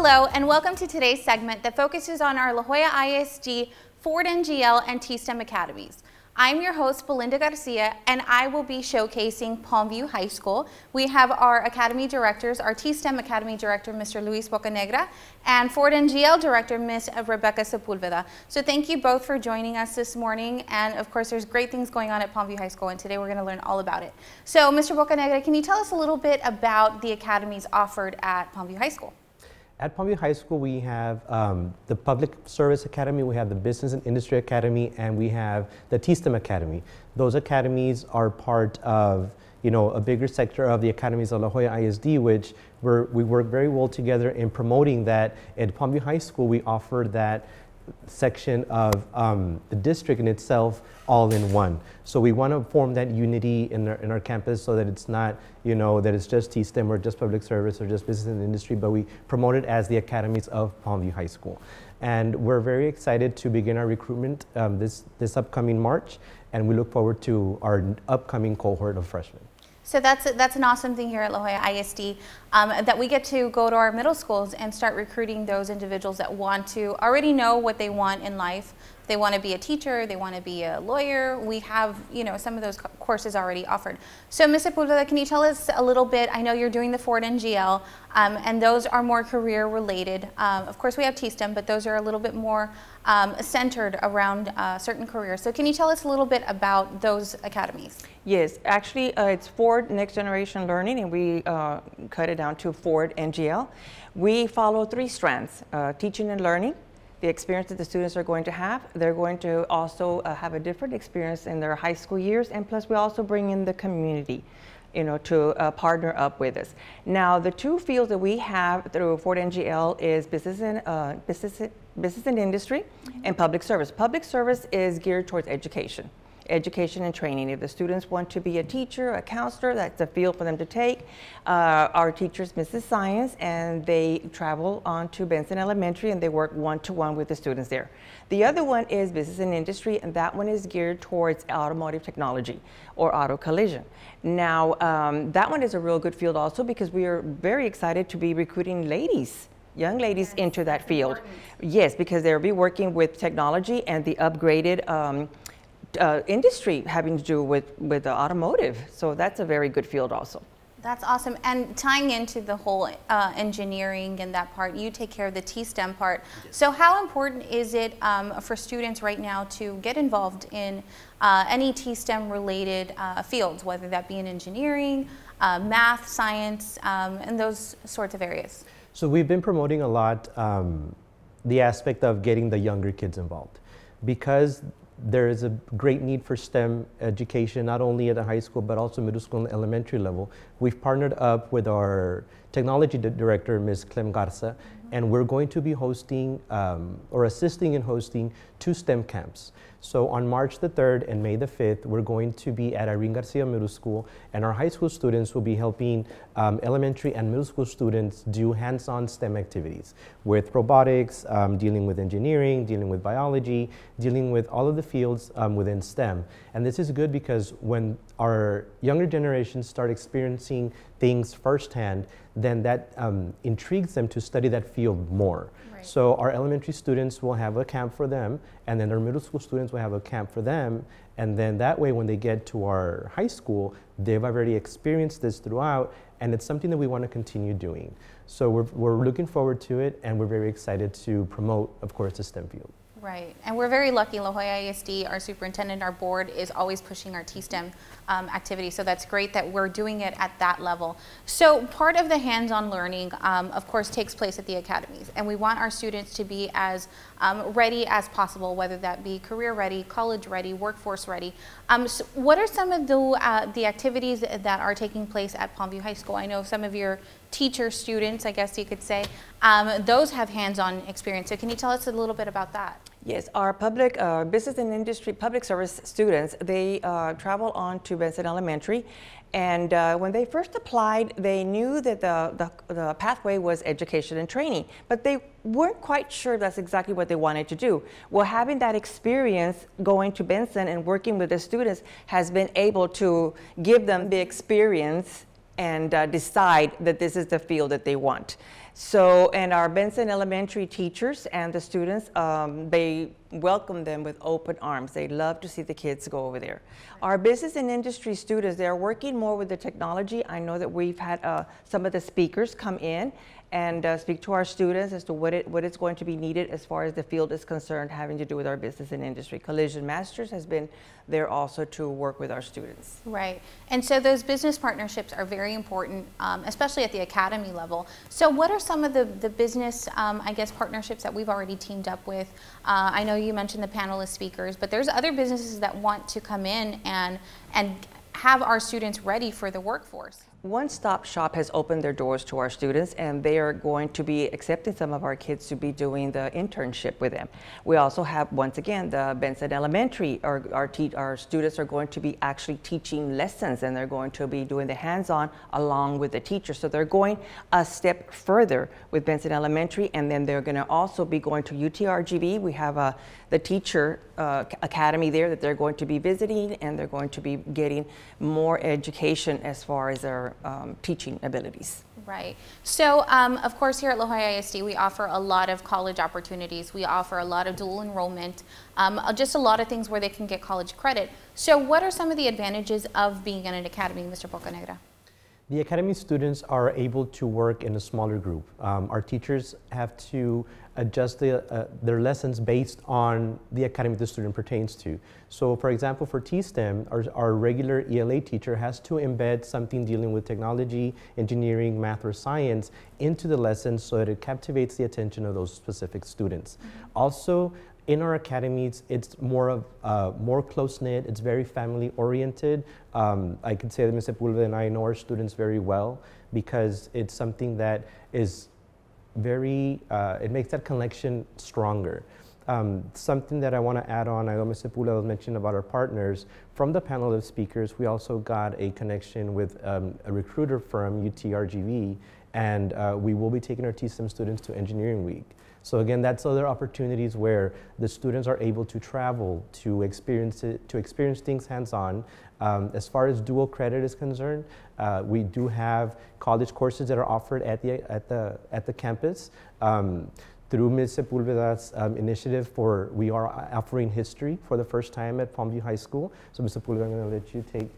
Hello and welcome to today's segment that focuses on our La Jolla ISD Ford NGL and T-STEM academies. I'm your host, Belinda Garcia, and I will be showcasing Palmview High School. We have our academy directors, our T-STEM academy director, Mr. Luis Bocanegra, and Ford NGL director, Ms. Rebecca Sepulveda. So thank you both for joining us this morning. And of course, there's great things going on at Palmview High School, and today we're going to learn all about it. So Mr. Bocanegra, can you tell us a little bit about the academies offered at Palmview High School? At Palmview High School, we have the Public Service Academy, we have the Business and Industry Academy, and we have the T-STEM Academy. Those academies are part of, a bigger sector of the academies of La Jolla ISD, which we work very well together in promoting that. At Palmview High School, we offer that section of the district in itself all in one. So we want to form that unity in our campus so that it's not, that it's just T-STEM or just public service or just business and industry, but we promote it as the academies of Palmview High School. And we're very excited to begin our recruitment this upcoming March, and we look forward to our upcoming cohort of freshmen. So that's an awesome thing here at La Jolla ISD, that we get to go to our middle schools and start recruiting those individuals that want to already know what they want in life. They want to be a teacher, they want to be a lawyer. We have, some of those courses already offered. So Ms. Sepulveda, can you tell us a little bit? I know you're doing the Ford NGL, and those are more career related. Of course, we have T-STEM, but those are a little bit more centered around certain careers. So can you tell us a little bit about those academies? Yes, actually it's Ford Next Generation Learning, and we cut it down to Ford NGL. We follow 3 strands: teaching and learning, the experience that the students are going to have. They're going to also have a different experience in their high school years, and plus we also bring in the community, to partner up with us. Now, the 2 fields that we have through Ford NGL is business and industry, and public service. Public service is geared towards education and training. If the students want to be a teacher, a counselor, that's a field for them to take. Our teachers, Mrs. Science, and they travel on to Benson Elementary and they work one-to-one with the students there. The other one is business and industry, and that one is geared towards automotive technology or auto collision. Now, that one is a real good field also because we are very excited to be recruiting young ladies into that field. Important. Yes, because they'll be working with technology and the upgraded industry having to do with the automotive. So that's a very good field also. That's awesome. And tying into the whole engineering and that part, you take care of the T-STEM part. Yes. So how important is it for students right now to get involved in any T-STEM related fields, whether that be in engineering, math, science, and those sorts of areas? So we've been promoting a lot the aspect of getting the younger kids involved, because there is a great need for STEM education, not only at the high school, but also middle school and elementary level. We've partnered up with our technology director, Ms. Clem Garza, and we're going to be hosting or assisting in hosting 2 STEM camps. So on March the 3rd and May the 5th, we're going to be at Irene Garcia Middle School, and our high school students will be helping elementary and middle school students do hands-on STEM activities with robotics, dealing with engineering, dealing with biology, dealing with all of the fields within STEM. And this is good because when our younger generations start experiencing things firsthand, then that intrigues them to study that field more. Right. So our elementary students will have a camp for them, and then our middle school students will have a camp for them, and then that way when they get to our high school, they've already experienced this throughout, and it's something that we want to continue doing. So we're looking forward to it, and we're very excited to promote, of course, the STEM field. Right, and we're very lucky. La Jolla ISD, our superintendent, our board is always pushing our T-STEM activity, so that's great that we're doing it at that level. So part of the hands-on learning, of course, takes place at the academies, and we want our students to be as ready as possible, whether that be career ready, college ready, workforce ready. So what are some of the activities that are taking place at Palmview High School? I know some of your teacher students, I guess you could say, those have hands-on experience. So can you tell us a little bit about that? Yes, our public business and industry public service students, they travel on to Benson Elementary, and when they first applied, they knew that the pathway was education and training, but they weren't quite sure that's exactly what they wanted to do. Well, having that experience going to Benson and working with the students has been able to give them the experience and decide that this is the field that they want. So, and our Benson Elementary teachers and the students, they welcome them with open arms. They love to see the kids go over there. Our business and industry students, they're working more with the technology. I know that we've had some of the speakers come in and speak to our students as to what it's going to be needed as far as the field is concerned, having to do with our business and industry. Collision Masters has been there also to work with our students. Right, and so those business partnerships are very important, especially at the academy level. So what are some of the business, I guess, partnerships that we've already teamed up with? I know you mentioned the panelist speakers, but there's other businesses that want to come in and have our students ready for the workforce. One Stop Shop has opened their doors to our students, and they are going to be accepting some of our kids to be doing the internship with them. We also have, once again, the Benson Elementary. Our students are going to be actually teaching lessons, and they're going to be doing the hands-on along with the teacher. So they're going a step further with Benson Elementary, and then they're going to also be going to UTRGV. We have the teacher academy there that they're going to be visiting, and they're going to be getting more education as far as their teaching abilities. Right. So, of course, here at La Jolla ISD, we offer a lot of college opportunities. We offer a lot of dual enrollment, just a lot of things where they can get college credit. So what are some of the advantages of being in an academy, Mr. Bocanegra? The academy students are able to work in a smaller group. Our teachers have to adjust their lessons based on the academy the student pertains to. So for example, for T-STEM, our regular ELA teacher has to embed something dealing with technology, engineering, math, or science into the lesson so that it captivates the attention of those specific students. Also, in our academies, it's more close-knit, it's very family-oriented. I could say that Ms. Sepulveda and I know our students very well because it's something that is very, it makes that connection stronger. Something that I want to add on, I know Ms. Sepulveda mentioned about our partners. From the panel of speakers, we also got a connection with a recruiter firm, UTRGV, and we will be taking our T-STEM students to Engineering Week. So again, that's other opportunities where the students are able to travel, to experience things hands-on. As far as dual credit is concerned, we do have college courses that are offered at the campus. Through Ms. Sepulveda's initiative, we are offering history for the first time at Palmview High School. So Ms. Sepulveda, I'm going to let you take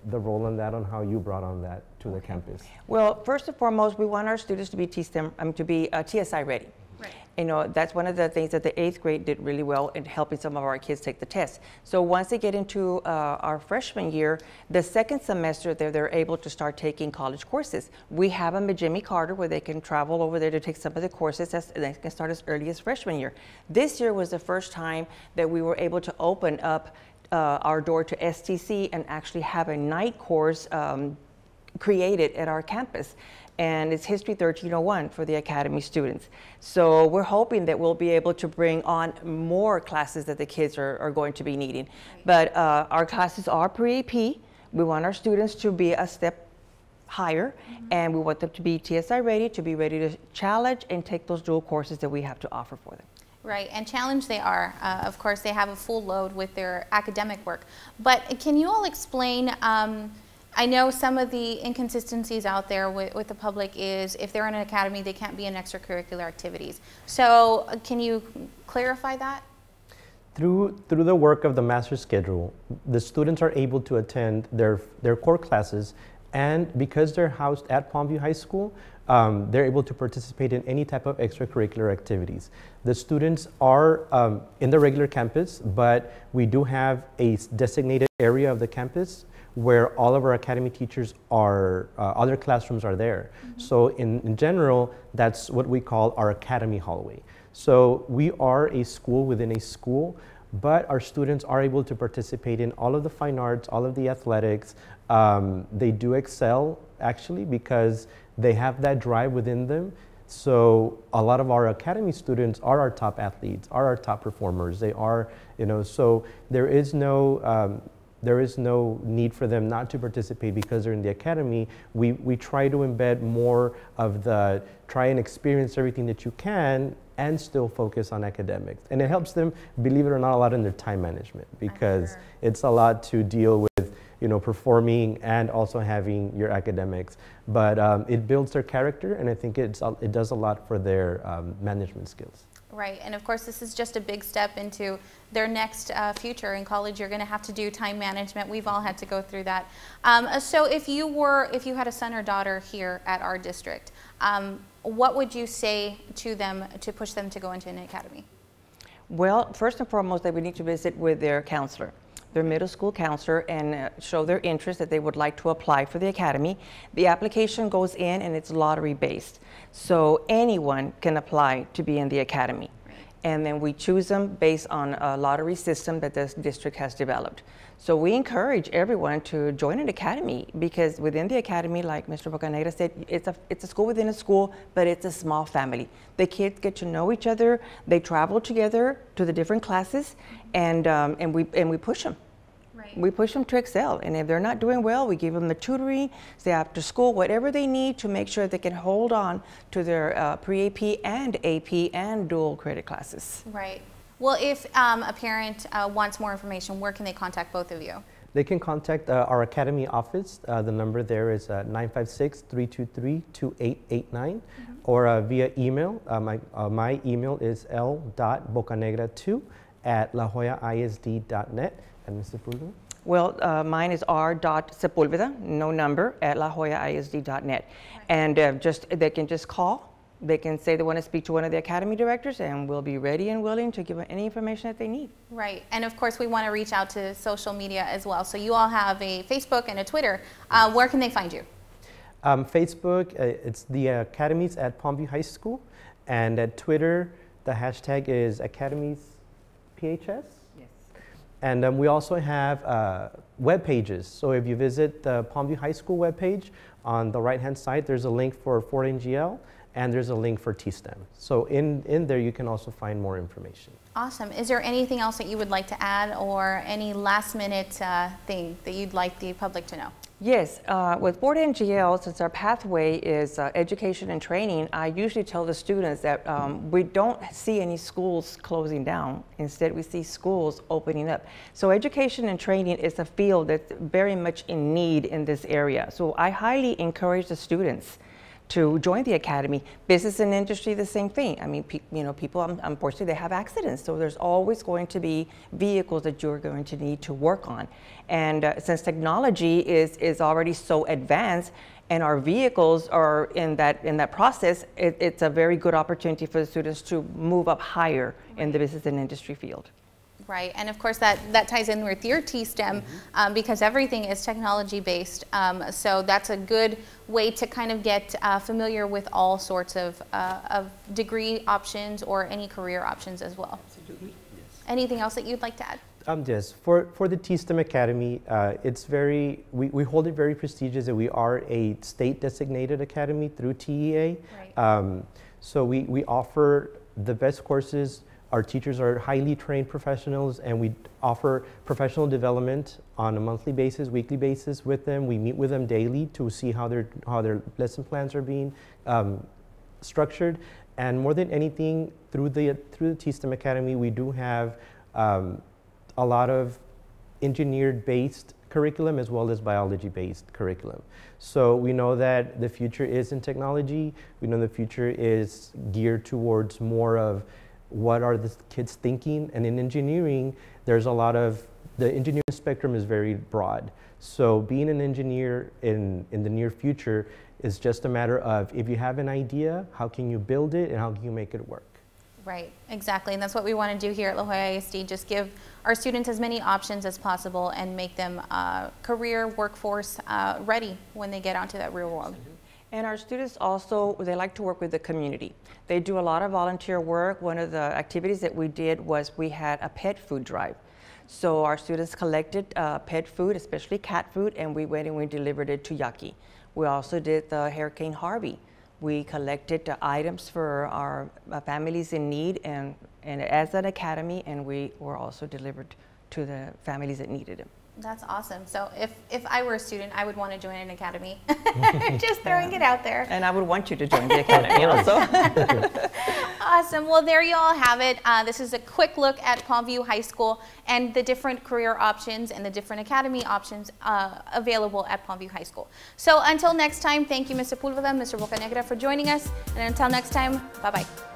the role on that, on how you brought on that to the campus. Well, first and foremost, we want our students to be T-STEM, to be TSI ready. Right. You know, that's one of the things that the 8th grade did really well in helping some of our kids take the test. So once they get into our freshman year, the second semester they're able to start taking college courses. We have them at Jimmy Carter where they can travel over there to take some of the courses. They can start as early as freshman year. This year was the first time that we were able to open up our door to STC and actually have a night course created at our campus. And it's History 1301 for the academy students. So we're hoping that we'll be able to bring on more classes that the kids are going to be needing. But our classes are pre-AP. We want our students to be a step higher, and we want them to be TSI ready, to be ready to challenge and take those dual courses that we have to offer for them. Right, and challenge they are. Of course, they have a full load with their academic work. But can you all explain, I know some of the inconsistencies out there with the public is if they're in an academy, they can't be in extracurricular activities. So can you clarify that? Through the work of the master schedule, the students are able to attend their core classes, and because they're housed at Palmview High School, they're able to participate in any type of extracurricular activities. The students are in the regular campus, but we do have a designated area of the campus where all of our academy teachers are, other classrooms are there. Mm-hmm. So in general, that's what we call our academy hallway. So we are a school within a school, but our students are able to participate in all of the fine arts, all of the athletics. They do excel, actually, because they have that drive within them. So a lot of our academy students are our top athletes, are our top performers. They are, so there is no need for them not to participate because they're in the academy. We try to embed more of the try and experience everything that you can and still focus on academics. And it helps them, believe it or not, a lot in their time management, because it's a lot to deal with you know, performing and also having your academics. But it builds their character, and I think it does a lot for their management skills. Right, and of course this is just a big step into their next future. In college you're going to have to do time management. We've all had to go through that. So if you had a son or daughter here at our district, what would you say to them to push them to go into an academy? Well, first and foremost, they would need to visit with their counselor, their middle school counselor, and show their interest that they would like to apply for the academy. The application goes in and it's lottery based. So anyone can apply to be in the academy. And then we choose them based on a lottery system that this district has developed. So we encourage everyone to join an academy, because within the academy, like Mr. Bocanegra said, it's a school within a school, but it's a small family. The kids get to know each other, they travel together to the different classes, and we push them. Right. We push them to excel, and if they're not doing well, we give them the tutoring, say after school, whatever they need to make sure they can hold on to their pre-AP and AP and dual credit classes. Right. Well, if a parent wants more information, where can they contact both of you? They can contact our academy office. The number there is 956-323-2889, or via email. My email is l.bocanegra2@lajoyaisd.net. And Ms. Sepulveda? Well, mine is r.sepulveda, no number, at lajoyaisd.net. And they can just call. They can say they want to speak to one of the academy directors, and we'll be ready and willing to give them any information that they need. Right. And of course, we want to reach out to social media as well. So you all have a Facebook and a Twitter. Where can they find you? Facebook, it's the Academies at Palmview High School. And at Twitter, the hashtag is AcademiesPHS. And we also have web pages. So if you visit the Palmview High School webpage, on the right-hand side, there's a link for NGL, and there's a link for T-STEM. So in there, you can also find more information. Awesome. Is there anything else that you would like to add, or any last-minute thing that you'd like the public to know? Yes, with Board NGL, since our pathway is education and training, I usually tell the students that we don't see any schools closing down. Instead, we see schools opening up. So education and training is a field that's very much in need in this area. So I highly encourage the students to join the academy. Business and industry, the same thing. I mean, people, unfortunately, they have accidents, so there's always going to be vehicles that you're going to need to work on. And since technology is already so advanced, and our vehicles are in that process, it's a very good opportunity for the students to move up higher in the business and industry field. Right, and of course that ties in with your T-STEM because everything is technology based. So that's a good way to kind of get familiar with all sorts of degree options or any career options as well. Absolutely. Yes. Anything else that you'd like to add? Yes, for the T-STEM Academy, we hold it very prestigious, and we are a state designated academy through TEA. Right. So we offer the best courses. Our teachers are highly trained professionals, and we offer professional development on a monthly basis, weekly basis with them. We meet with them daily to see how their lesson plans are being structured. And more than anything, through the T-STEM Academy, we do have a lot of engineer-based curriculum as well as biology-based curriculum. So we know that the future is in technology. We know the future is geared towards more of what are the kids thinking, and in engineering, there's a lot of, the engineering spectrum is very broad. So being an engineer in the near future is just a matter of, if you have an idea, how can you build it and how can you make it work? Right, exactly, and that's what we want to do here at La Joya ISD, just give our students as many options as possible and make them career workforce ready when they get onto that real world. And our students also, they like to work with the community. They do a lot of volunteer work. One of the activities that we did was we had a pet food drive. So our students collected pet food, especially cat food, and we went and we delivered it to Yaqui. We also did the Hurricane Harvey. We collected items for our families in need and as an academy, and we were also delivered to the families that needed them. That's awesome. So if I were a student, I would want to join an academy. Just throwing it out there. And I would want you to join the academy also. Awesome. Well, there you all have it. This is a quick look at Palmview High School and the different career options and the different academy options available at Palmview High School. So until next time, thank you, Mr. Pulveda, Mr. Bocanegra, for joining us. And until next time, bye-bye.